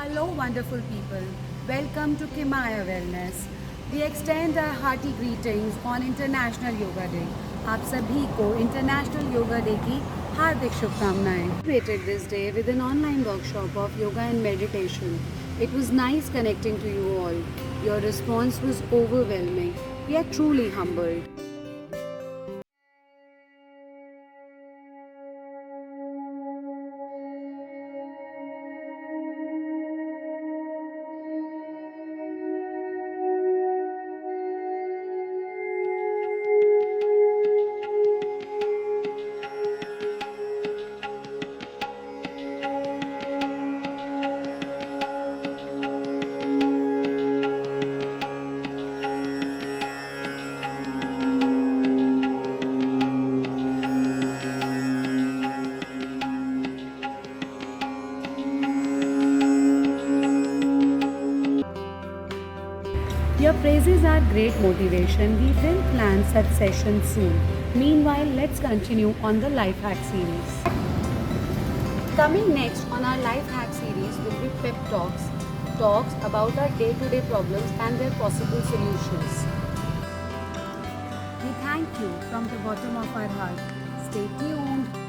Hello, wonderful people. Welcome to KImaya Wellness. We extend our hearty greetings on International Yoga Day. आप सभी को International Yoga Day की हार्दिक शुभकामनाएं. Celebrated this day with an online workshop of yoga and meditation. It was nice connecting to you all. Your response was overwhelming. We are truly humbled. Your praises are great motivation. We will plan such sessions soon. Meanwhile, let's continue on the life hack series. Coming next on our life hack series will be pep talks. Talks about our day-to-day problems and their possible solutions. We thank you from the bottom of our heart. Stay tuned.